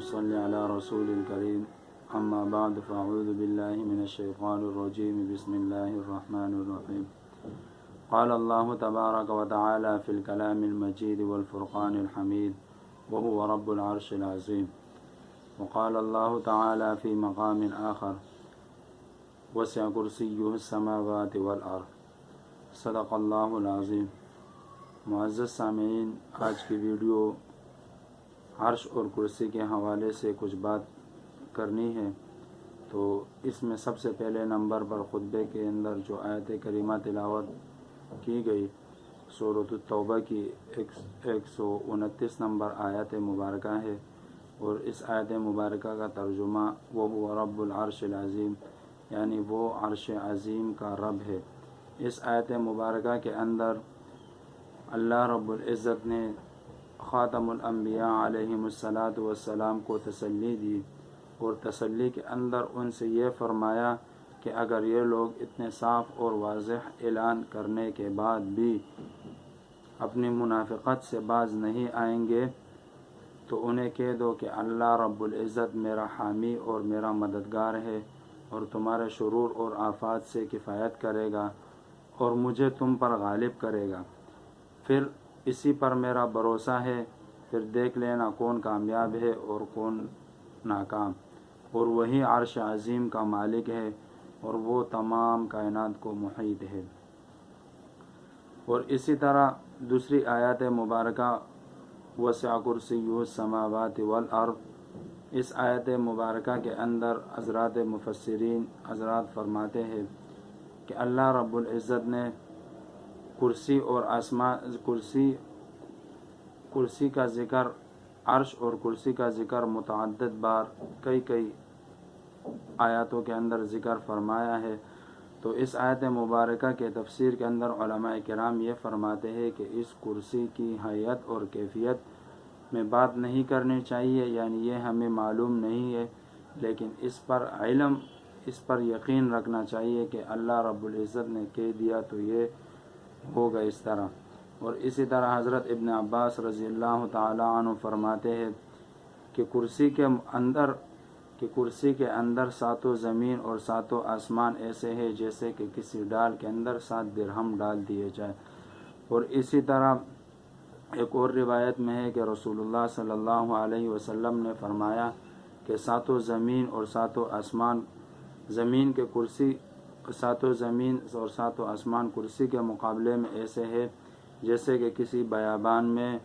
صل علی رسول الکریم اما بعد فاعوذ باللہ من الشیطان الرجیم بسم اللہ الرحمن الرحیم قال اللہ تبارک وتعالی فی الکلام المجید والفرقان الحمید وهو رب العرش العظیم وقال اللہ تعالی فی مقام آخر وسع کرسیہ السماوات والارض صدق اللہ العظیم۔ معزز سامعین، آج کی ویڈیو عرش اور کرسی کے حوالے سے کچھ بات کرنی ہے، تو اس میں سب سے پہلے نمبر پر خطبے کے اندر جو آیت کریمہ تلاوت کی گئی سورۃ التوبہ کی 129 نمبر آیت مبارکہ ہے، اور اس آیت مبارکہ کا ترجمہ وَهُوَ رَبُّ الْعَرْشِ الْعَظِيمِ یعنی وہ عرش عظیم کا رب ہے۔ اس آیت مبارکہ کے اندر اللہ رب العزت نے خاتم الانبیاء علیہم السلام کو تسلی دی، اور تسلی کے اندر ان سے یہ فرمایا کہ اگر یہ لوگ اتنے صاف اور واضح اعلان کرنے کے بعد بھی اپنی منافقت سے باز نہیں آئیں گے تو انہیں کہہ دو کہ اللہ رب العزت میرا حامی اور میرا مددگار ہے، اور تمہارے شرور اور آفات سے کفایت کرے گا، اور مجھے تم پر غالب کرے گا، پھر اسی پر میرا بھروسہ ہے، پھر دیکھ لینا کون کامیاب ہے اور کون ناکام، اور وہی عرش عظیم کا مالک ہے، اور وہ تمام کائنات کو محیط ہے۔ اور اسی طرح دوسری آیت مبارکہ وسع کرسیہ السماوات والارض، اس آیت مبارکہ کے اندر حضرات مفسرین حضرات فرماتے ہیں کہ اللہ رب العزت نے کرسی اور آسمان کرسی کا ذکر، عرش اور کرسی کا ذکر متعدد بار کئی آیاتوں کے اندر ذکر فرمایا ہے۔ تو اس آیت مبارکہ کے تفسیر کے اندر علماء کرام یہ فرماتے ہیں کہ اس کرسی کی حیت اور کیفیت میں بات نہیں کرنی چاہیے، یعنی یہ ہمیں معلوم نہیں ہے، لیکن اس پر علم، اس پر یقین رکھنا چاہیے کہ اللہ رب العزت نے کہہ دیا تو یہ ہوگا اس طرح۔ اور اسی طرح حضرت ابن عباس رضی اللہ تعالی عنہ فرماتے ہیں کہ کرسی کے اندر ساتوں زمین اور ساتوں آسمان ایسے ہیں جیسے کہ کسی ڈال کے اندر 7 درہم ڈال دیے جائے۔ اور اسی طرح ایک اور روایت میں ہے کہ رسول اللہ صلی اللہ علیہ وسلم نے فرمایا کہ ساتوں زمین اور ساتوں آسمان، زمین کے کرسی، ساتوں زمین اور ساتوں آسمان کرسی کے مقابلے میں ایسے ہے جیسے کہ کسی بیابان میں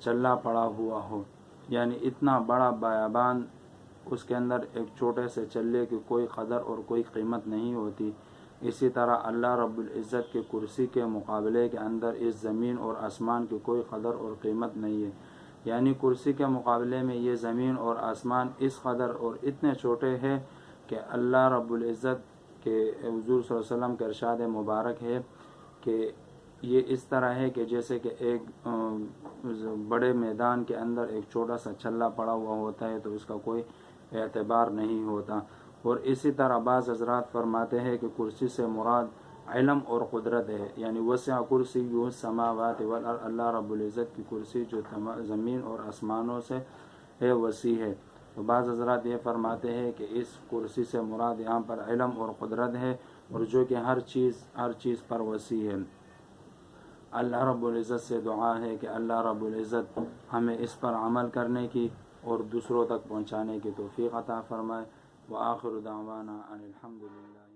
چلا پڑا ہوا ہو، یعنی اتنا بڑا بیابان، اس کے اندر ایک چھوٹے سے چلے کی کوئی قدر اور کوئی قیمت نہیں ہوتی۔ اسی طرح اللہ رب العزت کے کرسی کے مقابلے کے اندر اس زمین اور آسمان کی کوئی قدر اور قیمت نہیں ہے، یعنی کرسی کے مقابلے میں یہ زمین اور آسمان اس قدر اور اتنے چھوٹے ہیں کہ اللہ رب العزت کے حضور صلی اللہ علیہ وسلم کا ارشاد مبارک ہے کہ یہ اس طرح ہے کہ جیسے کہ ایک بڑے میدان کے اندر ایک چھوٹا سا چھلا پڑا ہوا ہوتا ہے تو اس کا کوئی اعتبار نہیں ہوتا۔ اور اسی طرح بعض حضرات فرماتے ہیں کہ کرسی سے مراد علم اور قدرت ہے، یعنی وسع کرسیہ السماوات والارض، اللہ رب العزت کی کرسی جو زمین اور آسمانوں سے ہے وسیع ہے۔ تو بعض حضرات یہ فرماتے ہیں کہ اس کرسی سے مراد یہاں پر علم اور قدرت ہے، اور جو کہ ہر چیز پر وسیع ہے۔ اللہ رب العزت سے دعا ہے کہ اللہ رب العزت ہمیں اس پر عمل کرنے کی اور دوسروں تک پہنچانے کی توفیق عطا فرمائے۔ وآخر دعوانا ان الحمد للہ۔